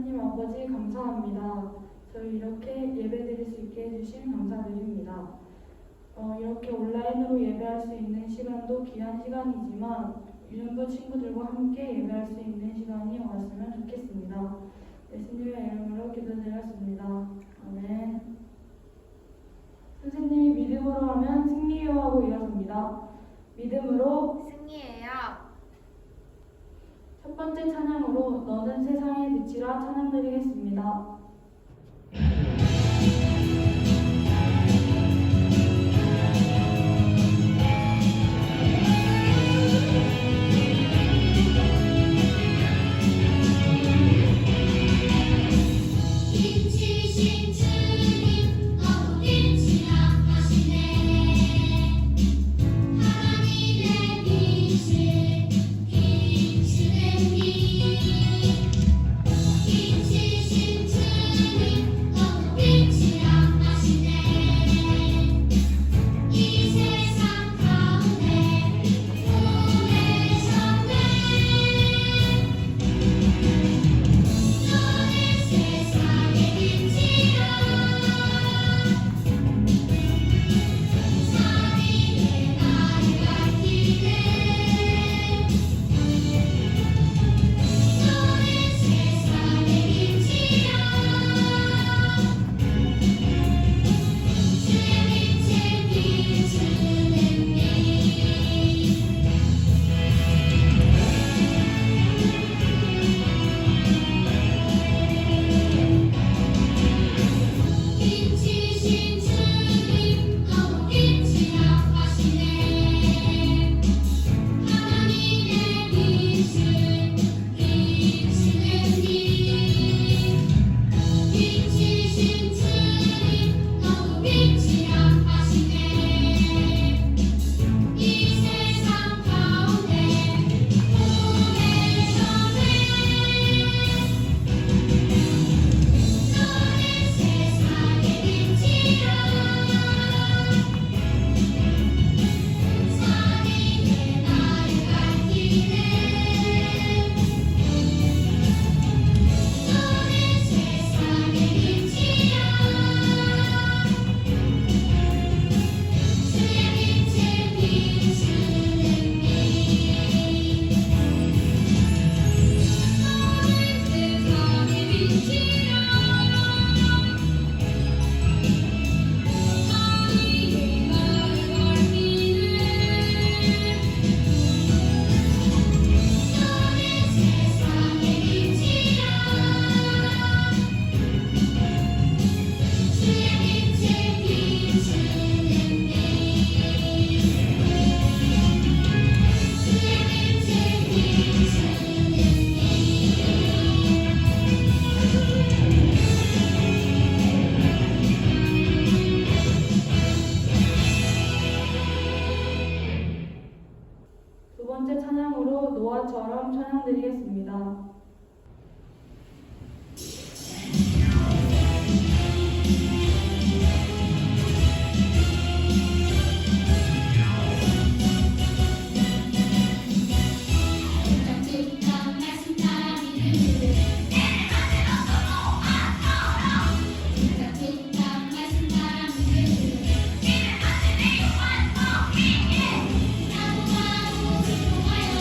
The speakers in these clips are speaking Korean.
하나님 아버지 감사합니다. 저희 이렇게 예배드릴 수 있게 해주신 감사드립니다. 이렇게 온라인으로 예배할 수 있는 시간도 귀한 시간이지만 유년부 친구들과 함께 예배할 수 있는 시간이 왔으면 좋겠습니다. 예수님의 이름으로 기도드렸습니다. 아멘. 선생님이 믿음으로 하면 승리해요 하고 일어섭니다. 믿음으로 승리해요. 첫 번째 찬양으로 너는 세상의 빛이라 찬양드리겠습니다. 두 번째 찬양으로 노아처럼 찬양드리겠습니다. 나무나무 수고하여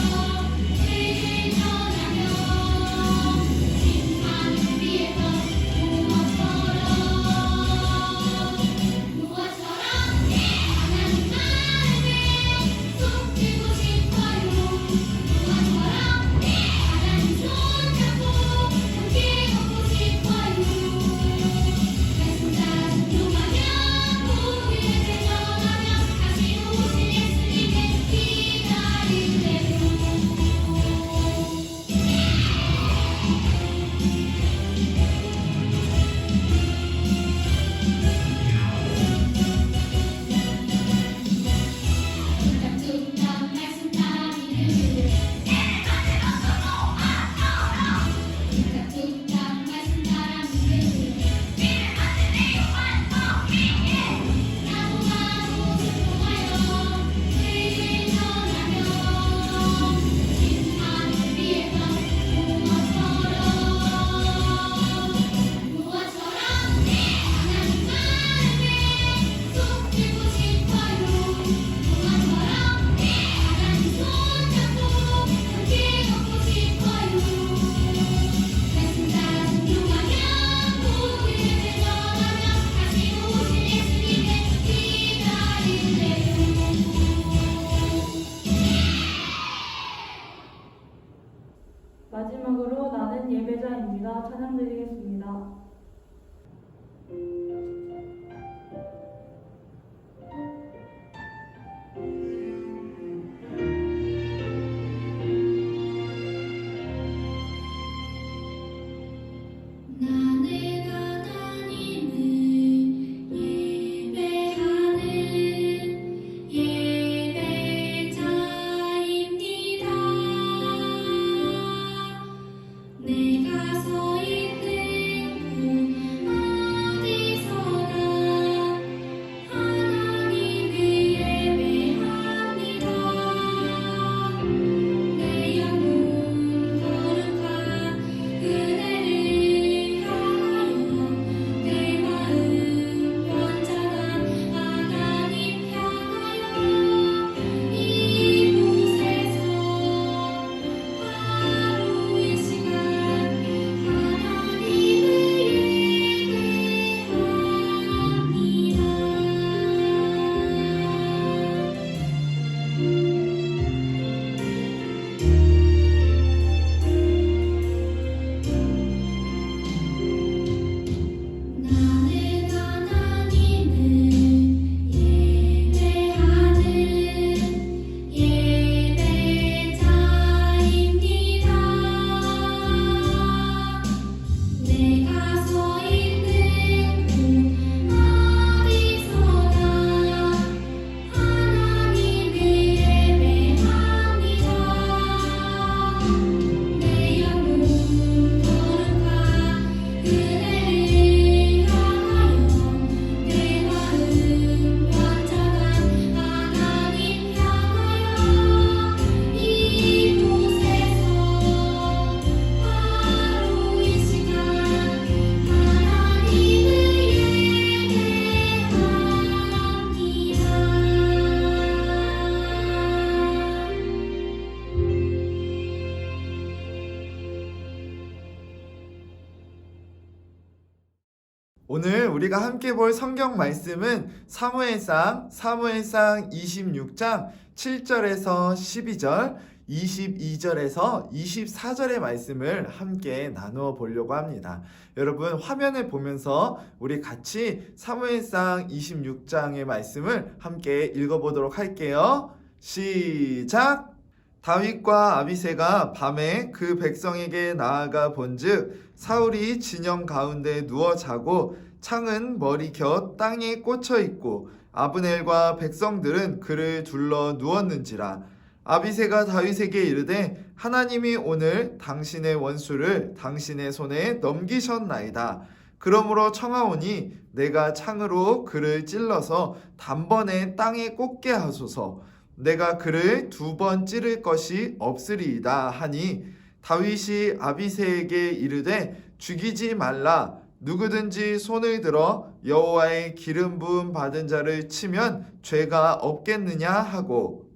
오늘 우리가 함께 볼 성경 말씀은 사무엘상 26장 7절에서 12절, 22절에서 24절의 말씀을 함께 나누어 보려고 합니다. 여러분 화면을 보면서 우리 같이 사무엘상 26장의 말씀을 함께 읽어보도록 할게요. 시작! 다윗과 아비새가 밤에 그 백성에게 나아가 본즉 사울이 진영 가운데 누워 자고 창은 머리 곁 땅에 꽂혀 있고 아브넬과 백성들은 그를 둘러 누웠는지라. 아비새가 다윗에게 이르되 하나님이 오늘 당신의 원수를 당신의 손에 넘기셨나이다. 그러므로 청하오니 내가 창으로 그를 찔러서 단번에 땅에 꽂게 하소서. 내가 그를 2번 찌를 것이 없으리이다 하니 다윗이 아비새에게 이르되 죽이지 말라. 누구든지 손을 들어 여호와의 기름 부음 받은 자를 치면 죄가 없겠느냐 하고,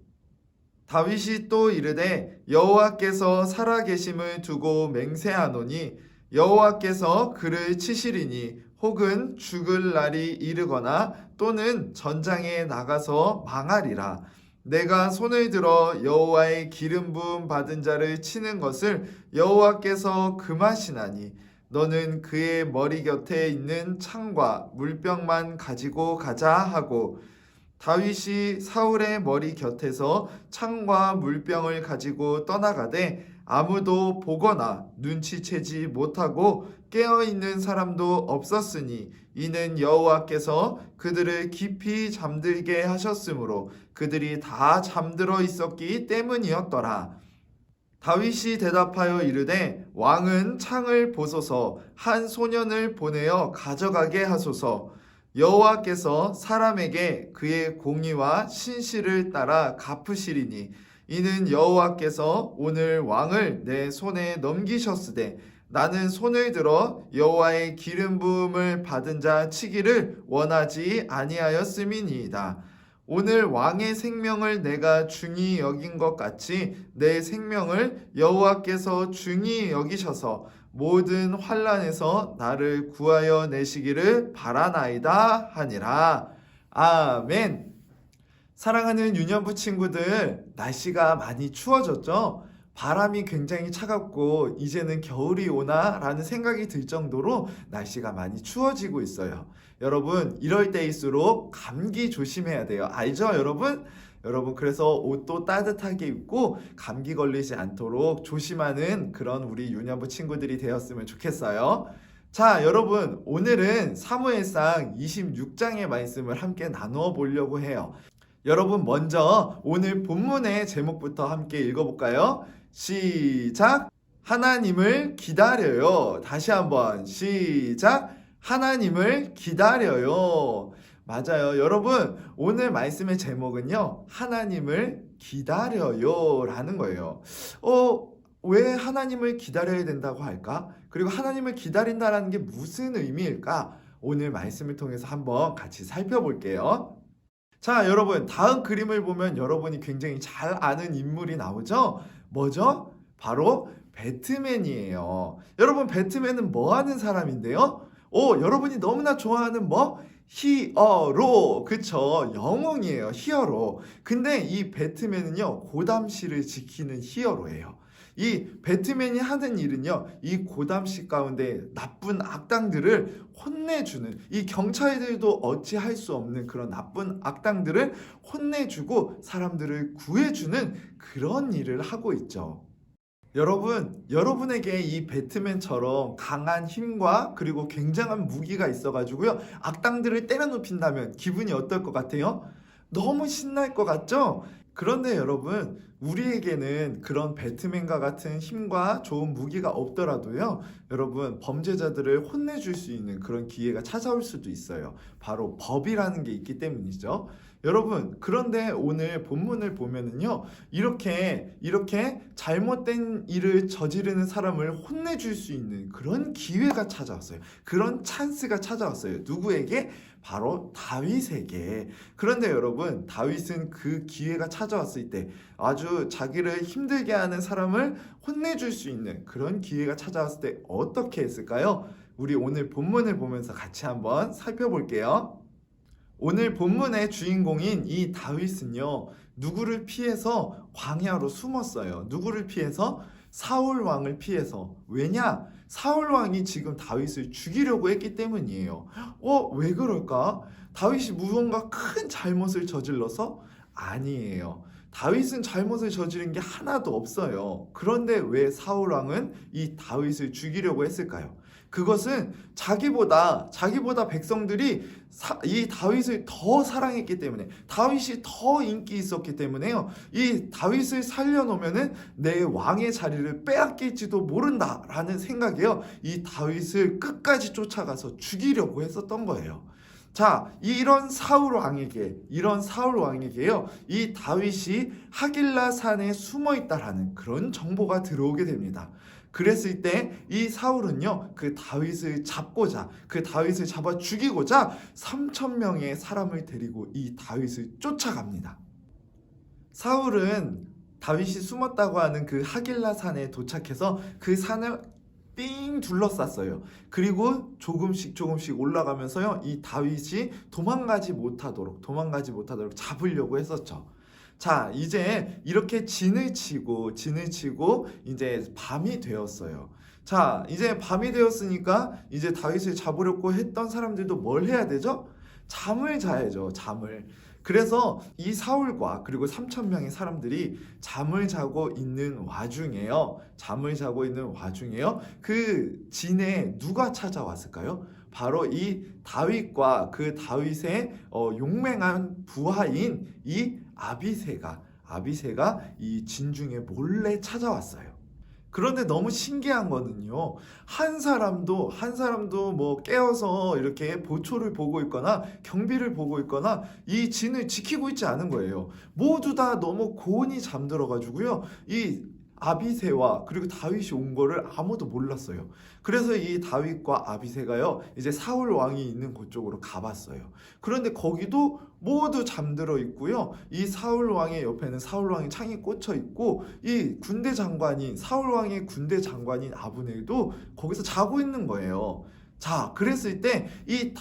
다윗이 또 이르되 여호와께서 살아계심을 두고 맹세하노니 여호와께서 그를 치시리니 혹은 죽을 날이 이르거나 또는 전장에 나가서 망하리라. 내가 손을 들어 여호와의 기름 부음 받은 자를 치는 것을 여호와께서 금하시나니 너는 그의 머리 곁에 있는 창과 물병만 가지고 가자 하고, 다윗이 사울의 머리 곁에서 창과 물병을 가지고 떠나가되 아무도 보거나 눈치채지 못하고 깨어있는 사람도 없었으니 이는 여호와께서 그들을 깊이 잠들게 하셨으므로 그들이 다 잠들어 있었기 때문이었더라. 다윗이 대답하여 이르되 왕은 창을 보소서. 한 소년을 보내어 가져가게 하소서. 여호와께서 사람에게 그의 공의와 신실을 따라 갚으시리니 이는 여호와께서 오늘 왕을 내 손에 넘기셨으되 나는 손을 들어 여호와의 기름 부음을 받은 자 치기를 원하지 아니하였음이니이다. 오늘 왕의 생명을 내가 중히 여긴 것 같이 내 생명을 여호와께서 중히 여기셔서 모든 환난에서 나를 구하여 내시기를 바라나이다 하니라. 아멘. 사랑하는 유년부 친구들, 날씨가 많이 추워졌죠? 바람이 굉장히 차갑고 이제는 겨울이 오나 라는 생각이 들 정도로 날씨가 많이 추워지고 있어요. 여러분, 이럴 때일수록 감기 조심해야 돼요. 알죠, 여러분? 여러분, 그래서 옷도 따뜻하게 입고 감기 걸리지 않도록 조심하는 그런 우리 유년부 친구들이 되었으면 좋겠어요. 자, 여러분, 오늘은 사무엘상 26장의 말씀을 함께 나누어 보려고 해요. 여러분, 먼저 오늘 본문의 제목부터 함께 읽어볼까요? 시작! 하나님을 기다려요. 다시 한번 시작! 하나님을 기다려요. 맞아요. 여러분, 오늘 말씀의 제목은요, 하나님을 기다려요 라는 거예요. 왜 하나님을 기다려야 된다고 할까? 그리고 하나님을 기다린다라는 게 무슨 의미일까? 오늘 말씀을 통해서 한번 같이 살펴볼게요. 자, 여러분, 다음 그림을 보면 여러분이 굉장히 잘 아는 인물이 나오죠? 뭐죠? 바로 배트맨이에요. 여러분, 배트맨은 뭐 하는 사람인데요? 여러분이 너무나 좋아하는 히어로. 그쵸? 영웅이에요. 히어로. 근데 이 배트맨은요, 고담시를 지키는 히어로예요. 이 배트맨이 하는 일은요, 이 고담시 가운데 나쁜 악당들을 혼내주는, 이 경찰들도 어찌할 수 없는 그런 나쁜 악당들을 혼내주고 사람들을 구해주는 그런 일을 하고 있죠. 여러분, 여러분에게 이 배트맨처럼 강한 힘과 그리고 굉장한 무기가 있어가지고요, 악당들을 때려눕힌다면 기분이 어떨 것 같아요? 너무 신날 것 같죠? 그런데 여러분, 우리에게는 그런 배트맨과 같은 힘과 좋은 무기가 없더라도요, 여러분, 범죄자들을 혼내줄 수 있는 그런 기회가 찾아올 수도 있어요. 바로 법이라는 게 있기 때문이죠. 여러분, 그런데 오늘 본문을 보면은요, 이렇게 잘못된 일을 저지르는 사람을 혼내줄 수 있는 그런 기회가 찾아왔어요. 그런 찬스가 찾아왔어요. 누구에게? 바로 다윗에게. 그런데 여러분, 다윗은 그 기회가 찾아왔을 때 아주 자기를 힘들게 하는 사람을 혼내줄 수 있는 그런 기회가 찾아왔을 때 어떻게 했을까요? 우리 오늘 본문을 보면서 같이 한번 살펴볼게요. 오늘 본문의 주인공인 이 다윗은요, 누구를 피해서 광야로 숨었어요. 누구를 피해서? 사울 왕을 피해서. 왜냐? 사울 왕이 지금 다윗을 죽이려고 했기 때문이에요. 왜 그럴까? 다윗이 무언가 큰 잘못을 저질러서? 아니에요. 다윗은 잘못을 저지른 게 하나도 없어요. 그런데 왜 사울 왕은 이 다윗을 죽이려고 했을까요? 그것은 자기보다 백성들이 이 다윗을 더 사랑했기 때문에, 다윗이 더 인기 있었기 때문에요. 이 다윗을 살려놓으면은 내 왕의 자리를 빼앗길지도 모른다라는 생각이요. 이 다윗을 끝까지 쫓아가서 죽이려고 했었던 거예요. 자, 이런 사울 왕에게요, 이 다윗이 하길라 산에 숨어 있다라는 그런 정보가 들어오게 됩니다. 그랬을 때 이 사울은요, 그 다윗을 잡아 죽이고자 3,000명의 사람을 데리고 이 다윗을 쫓아갑니다. 사울은 다윗이 숨었다고 하는 그 하길라 산에 도착해서 그 산을 삥 둘러쌌어요. 그리고 조금씩 올라가면서요, 이 다윗이 도망가지 못하도록 잡으려고 했었죠. 자, 이제 이렇게 진을 치고 이제 밤이 되었어요. 자, 이제 밤이 되었으니까 이제 다윗을 잡으려고 했던 사람들도 뭘 해야 되죠? 잠을 자야죠, 잠을. 그래서 이 사울과 그리고 3,000명의 사람들이 잠을 자고 있는 와중에요, 그 진에 누가 찾아왔을까요? 바로 이 다윗과 그 다윗의 용맹한 부하인 이 아비새가 이 진중에 몰래 찾아왔어요. 그런데 너무 신기한 거는요, 한 사람도 뭐 깨어서 이렇게 보초를 보고 있거나 경비를 보고 있거나 이 진을 지키고 있지 않은 거예요. 모두 다 너무 고온이 잠들어가지고요, 이 아비새와 그리고 다윗이 온 거를 아무도 몰랐어요. 그래서 이 다윗과 아비새가요, 이제 사울 왕이 있는 곳쪽으로 가봤어요. 그런데 거기도 모두 잠들어 있고요, 이 사울 왕의 옆에는 사울 왕의 창이 꽂혀 있고, 이 사울 왕의 군대 장관인 아브넬도 거기서 자고 있는 거예요. 자, 그랬을 때 이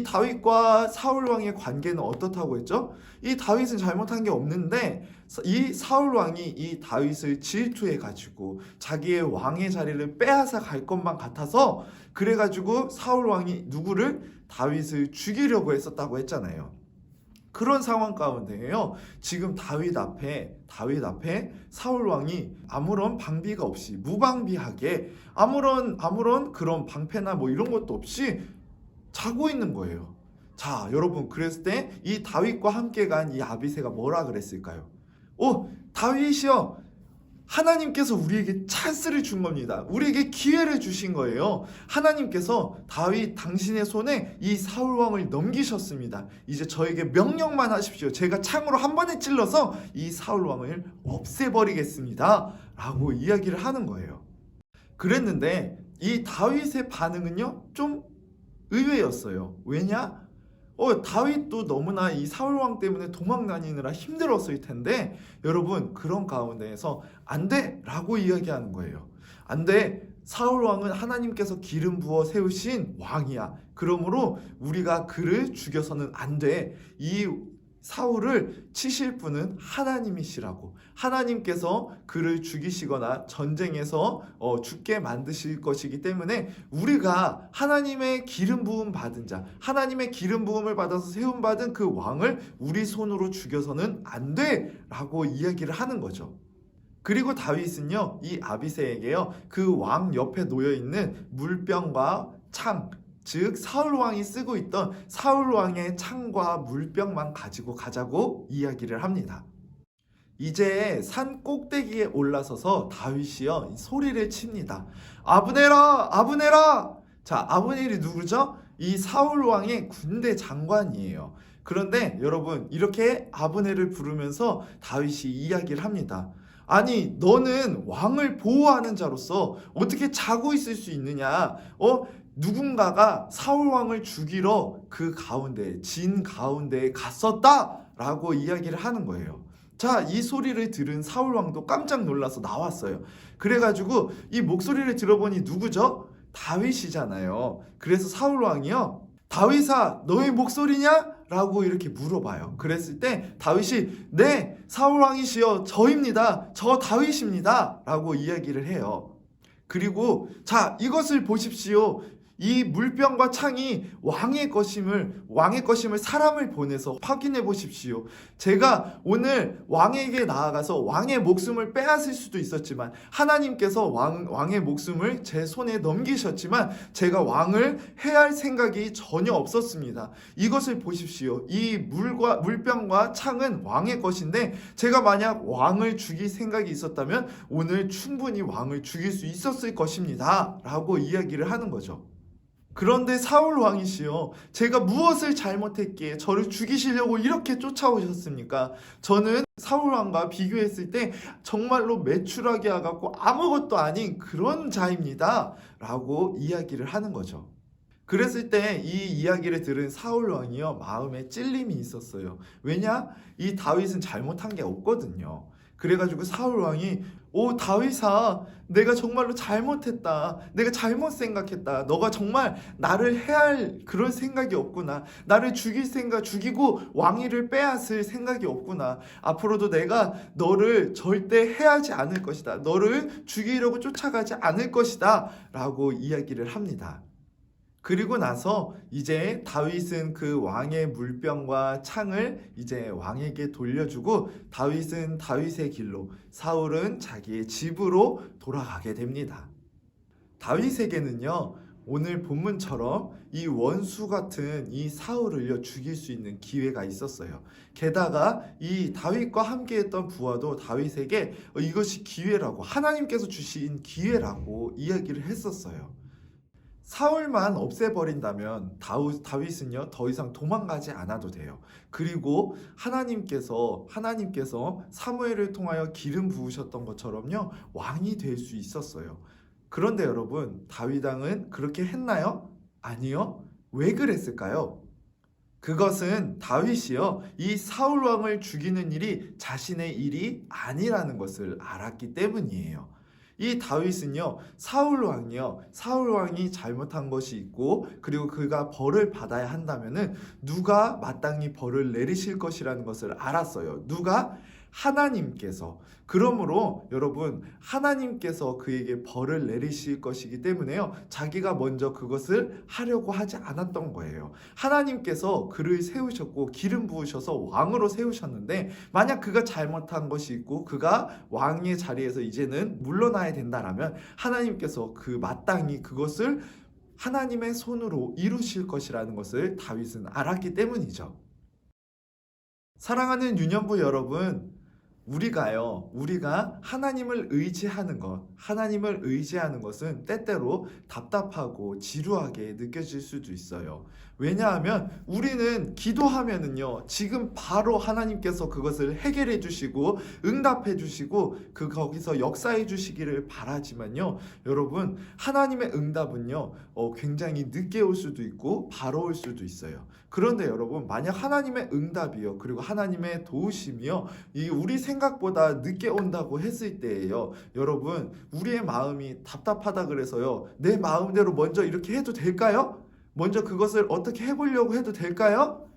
다윗과 사울 왕의 관계는 어떻다고 했죠? 이 다윗은 잘못한 게 없는데 이 사울 왕이 이 다윗을 질투해 가지고 자기의 왕의 자리를 빼앗아 갈 것만 같아서, 그래가지고 사울 왕이 다윗을 죽이려고 했었다고 했잖아요. 그런 상황 가운데에요, 지금 다윗 앞에 사울 왕이 아무런 방비가 없이 무방비하게 아무런 그런 방패나 뭐 이런 것도 없이 자고 있는 거예요. 자, 여러분, 그랬을 때 이 다윗과 함께 간 이 아비새가 뭐라 그랬을까요? 다윗이요, 하나님께서 우리에게 찬스를 준 겁니다. 우리에게 기회를 주신 거예요. 하나님께서 다윗, 당신의 손에 이 사울 왕을 넘기셨습니다. 이제 저에게 명령만 하십시오. 제가 창으로 한 번에 찔러서 이 사울 왕을 없애버리겠습니다, 라고 이야기를 하는 거예요. 그랬는데 이 다윗의 반응은요, 좀 의외였어요. 왜냐? 다윗도 너무나 이 사울왕 때문에 도망다니느라 힘들었을 텐데, 여러분, 그런 가운데에서 안 돼! 라고 이야기하는 거예요. 안 돼! 사울왕은 하나님께서 기름 부어 세우신 왕이야. 그러므로 우리가 그를 죽여서는 안 돼. 이 사울을 치실 분은 하나님이시라고, 하나님께서 그를 죽이시거나 전쟁에서 죽게 만드실 것이기 때문에 우리가 하나님의 기름 부음 받은 자, 하나님의 기름 부음을 받아서 세움 받은 그 왕을 우리 손으로 죽여서는 안 돼! 라고 이야기를 하는 거죠. 그리고 다윗은요, 이 아비새에게요, 그 왕 옆에 놓여있는 물병과 창, 즉 사울왕이 쓰고 있던 사울왕의 창과 물병만 가지고 가자고 이야기를 합니다. 이제 산 꼭대기에 올라서서 다윗이요, 소리를 칩니다. 아브넬아! 아브넬아! 자, 아브넬이 누구죠? 이 사울왕의 군대 장관이에요. 그런데 여러분, 이렇게 아브넬을 부르면서 다윗이 이야기를 합니다. 아니, 너는 왕을 보호하는 자로서 어떻게 자고 있을 수 있느냐? 누군가가 사울왕을 죽이러 그 가운데, 진 가운데에 갔었다라고 이야기를 하는 거예요. 자, 이 소리를 들은 사울왕도 깜짝 놀라서 나왔어요. 그래가지고 이 목소리를 들어보니 누구죠? 다윗이잖아요. 그래서 사울 왕이요, 다윗아, 너의 목소리냐? 라고 이렇게 물어봐요. 그랬을 때 다윗이 네, 사울 왕이시여, 저입니다. 저 다윗입니다. 라고 이야기를 해요. 그리고 자, 이것을 보십시오. 이 물병과 창이 왕의 것임을 사람을 보내서 확인해 보십시오. 제가 오늘 왕에게 나아가서 왕의 목숨을 빼앗을 수도 있었지만 하나님께서 왕의 목숨을 제 손에 넘기셨지만 제가 왕을 해할 생각이 전혀 없었습니다. 이것을 보십시오. 이 물병과 창은 왕의 것인데 제가 만약 왕을 죽일 생각이 있었다면 오늘 충분히 왕을 죽일 수 있었을 것입니다. 라고 이야기를 하는 거죠. 그런데 사울 왕이시여, 제가 무엇을 잘못했기에 저를 죽이시려고 이렇게 쫓아오셨습니까? 저는 사울 왕과 비교했을 때 정말로 매출하게 하고 아무것도 아닌 그런 자입니다. 라고 이야기를 하는 거죠. 그랬을 때 이 이야기를 들은 사울 왕이요, 마음에 찔림이 있었어요. 왜냐? 이 다윗은 잘못한 게 없거든요. 그래가지고 사울 왕이 오 다윗아, 내가 정말로 잘못했다. 내가 잘못 생각했다. 너가 정말 나를 해할 그런 생각이 없구나. 나를 죽이고 왕위를 빼앗을 생각이 없구나. 앞으로도 내가 너를 절대 해하지 않을 것이다. 너를 죽이려고 쫓아가지 않을 것이다. 라고 이야기를 합니다. 그리고 나서 이제 다윗은 그 왕의 물병과 창을 이제 왕에게 돌려주고 다윗은 다윗의 길로, 사울은 자기의 집으로 돌아가게 됩니다. 다윗에게는요, 오늘 본문처럼 이 원수 같은 이 사울을요 죽일 수 있는 기회가 있었어요. 게다가 이 다윗과 함께했던 부하도 다윗에게 이것이 기회라고, 하나님께서 주신 기회라고 이야기를 했었어요. 사울만 없애버린다면 다윗은요 더 이상 도망가지 않아도 돼요. 그리고 하나님께서 사무엘을 통하여 기름 부으셨던 것처럼요 왕이 될 수 있었어요. 그런데 여러분, 다윗 왕은 그렇게 했나요? 아니요. 왜 그랬을까요? 그것은 다윗이요 이 사울 왕을 죽이는 일이 자신의 일이 아니라는 것을 알았기 때문이에요. 이 다윗은요 사울 왕이 잘못한 것이 있고, 그리고 그가 벌을 받아야 한다면은 누가 마땅히 벌을 내리실 것이라는 것을 알았어요. 누가? 하나님께서. 그러므로 여러분, 하나님께서 그에게 벌을 내리실 것이기 때문에요 자기가 먼저 그것을 하려고 하지 않았던 거예요. 하나님께서 그를 세우셨고 기름 부으셔서 왕으로 세우셨는데, 만약 그가 잘못한 것이 있고 그가 왕의 자리에서 이제는 물러나야 된다라면 하나님께서 그 마땅히 그것을 하나님의 손으로 이루실 것이라는 것을 다윗은 알았기 때문이죠. 사랑하는 유년부 여러분, 우리가 하나님을 의지하는 것은 때때로 답답하고 지루하게 느껴질 수도 있어요. 왜냐하면 우리는 기도하면은요 지금 바로 하나님께서 그것을 해결해 주시고 응답해 주시고 거기서 역사해 주시기를 바라지만요, 여러분, 하나님의 응답은요 굉장히 늦게 올 수도 있고 바로 올 수도 있어요. 그런데 여러분, 만약 하나님의 응답이요 그리고 하나님의 도우심이요 우리 생각보다 늦게 온다고 했을 때예요, 여러분, 우리의 마음이 답답하다 그래서요 내 마음대로 먼저 이렇게 해도 될까요? 먼저 그것을 어떻게 해보려고 해도 될까요?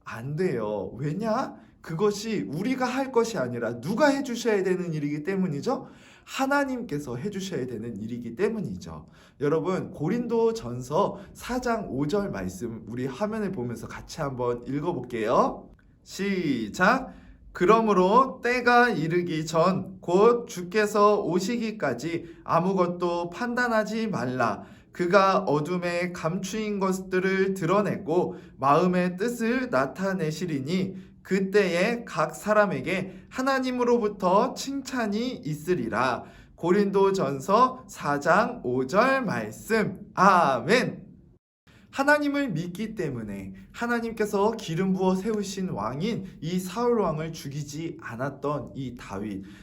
안 돼요. 왜냐? 그것이 우리가 할 것이 아니라 누가 해주셔야 되는 일이기 때문이죠. 하나님께서 해주셔야 되는 일이기 때문이죠. 여러분, 고린도전서 4장 5절 말씀 우리 화면을 보면서 같이 한번 읽어볼게요. 시작! 그러므로 때가 이르기 전 곧 주께서 오시기까지 아무것도 판단하지 말라. 그가 어둠에 감추인 것들을 드러내고 마음의 뜻을 나타내시리니 그때에 각 사람에게 하나님으로부터 칭찬이 있으리라. 고린도전서 4장 5절 말씀. 아멘. 하나님을 믿기 때문에 하나님께서 기름 부어 세우신 왕인 이 사울 왕을 죽이지 않았던 이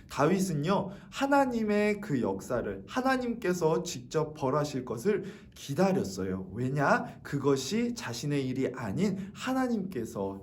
다윗은요 하나님의 그 역사를, 하나님께서 직접 벌하실 것을 기다렸어요. 왜냐? 그것이 자신의 일이 아닌 하나님께서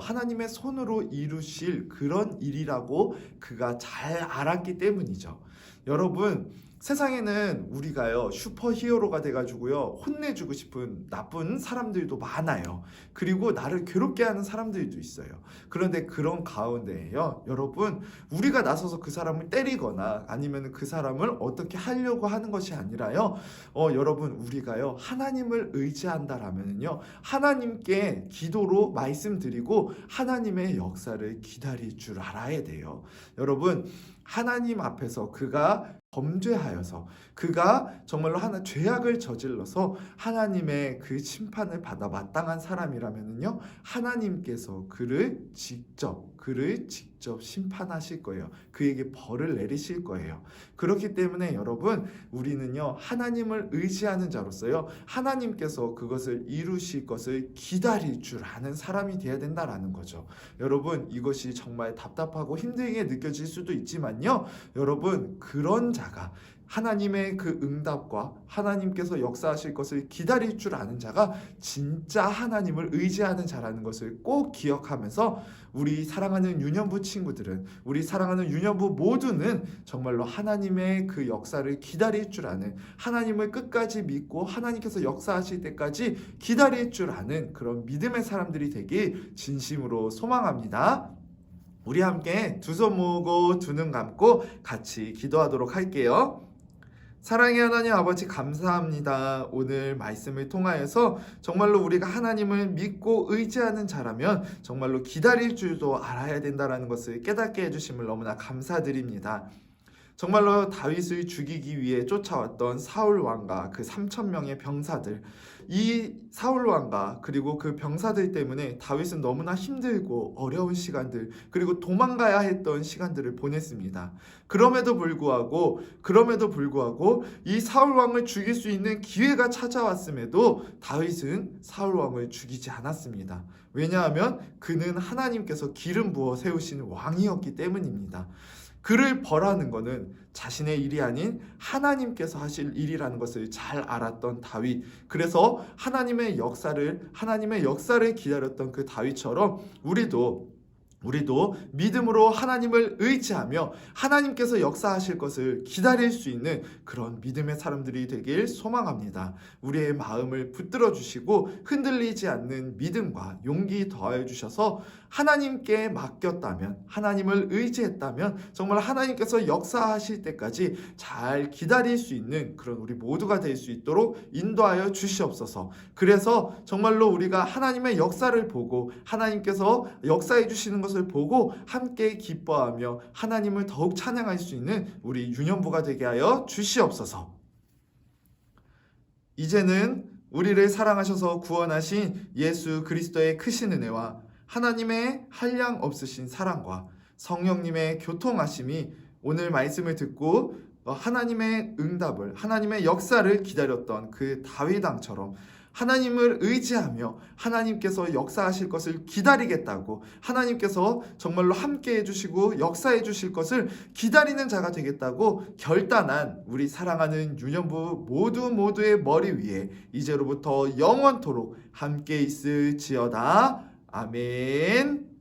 하나님의 손으로 이루실 그런 일이라고 그가 잘 알았기 때문이죠. 여러분, 세상에는 우리가요 슈퍼히어로가 돼가지고요 혼내주고 싶은 나쁜 사람들도 많아요. 그리고 나를 괴롭게 하는 사람들도 있어요. 그런데 그런 가운데에요 여러분, 우리가 나서서 그 사람을 때리거나 아니면 그 사람을 어떻게 하려고 하는 것이 아니라요, 여러분 우리가요 하나님을 의지한다라면요 하나님께 기도로 말씀드리고 하나님의 역사를 기다릴 줄 알아야 돼요. 여러분, 하나님 앞에서 그가 범죄하여서 그가 정말로 죄악을 저질러서 하나님의 그 심판을 받아 마땅한 사람이라면요 하나님께서 그를 직접 심판하실 거예요. 그에게 벌을 내리실 거예요. 그렇기 때문에 여러분, 우리는요 하나님을 의지하는 자로서요 하나님께서 그것을 이루실 것을 기다릴 줄 아는 사람이 되어야 된다라는 거죠. 여러분, 이것이 정말 답답하고 힘들게 느껴질 수도 있지만요, 여러분, 그런 자가 하나님의 그 응답과 하나님께서 역사하실 것을 기다릴 줄 아는 자가 진짜 하나님을 의지하는 자라는 것을 꼭 기억하면서 우리 사랑하는 유년부 친구들은, 우리 사랑하는 유년부 모두는 정말로 하나님의 그 역사를 기다릴 줄 아는, 하나님을 끝까지 믿고 하나님께서 역사하실 때까지 기다릴 줄 아는 그런 믿음의 사람들이 되길 진심으로 소망합니다. 우리 함께 두 손 모으고 두 눈 감고 같이 기도하도록 할게요. 사랑의 하나님 아버지, 감사합니다. 오늘 말씀을 통하여서 정말로 우리가 하나님을 믿고 의지하는 자라면 정말로 기다릴 줄도 알아야 된다는 것을 깨닫게 해주심을 너무나 감사드립니다. 정말로 다윗을 죽이기 위해 쫓아왔던 사울 왕과 그 3,000명의 병사들, 이 사울 왕과 그리고 그 병사들 때문에 다윗은 너무나 힘들고 어려운 시간들, 그리고 도망가야 했던 시간들을 보냈습니다. 그럼에도 불구하고 이 사울 왕을 죽일 수 있는 기회가 찾아왔음에도 다윗은 사울 왕을 죽이지 않았습니다. 왜냐하면 그는 하나님께서 기름 부어 세우신 왕이었기 때문입니다. 그를 벌하는 것은 자신의 일이 아닌 하나님께서 하실 일이라는 것을 잘 알았던 다윗, 그래서 하나님의 역사를 기다렸던 그 다윗처럼 우리도 믿음으로 하나님을 의지하며 하나님께서 역사하실 것을 기다릴 수 있는 그런 믿음의 사람들이 되길 소망합니다. 우리의 마음을 붙들어 주시고 흔들리지 않는 믿음과 용기 더하여 주셔서 하나님께 맡겼다면, 하나님을 의지했다면 정말 하나님께서 역사하실 때까지 잘 기다릴 수 있는 그런 우리 모두가 될 수 있도록 인도하여 주시옵소서. 그래서 정말로 우리가 하나님의 역사를 보고 하나님께서 역사해 주시는 것을 보고 함께 기뻐하며 하나님을 더욱 찬양할 수 있는 우리 유년부가 되게 하여 주시옵소서. 이제는 우리를 사랑하셔서 구원하신 예수 그리스도의 크신 은혜와 하나님의 한량 없으신 사랑과 성령님의 교통하심이 오늘 말씀을 듣고 하나님의 응답을, 하나님의 역사를 기다렸던 그 다윗 왕처럼 하나님을 의지하며 하나님께서 역사하실 것을 기다리겠다고, 하나님께서 정말로 함께 해주시고 역사해 주실 것을 기다리는 자가 되겠다고 결단한 우리 사랑하는 유년부 모두의 머리 위에 이제로부터 영원토록 함께 있을지어다. 아멘.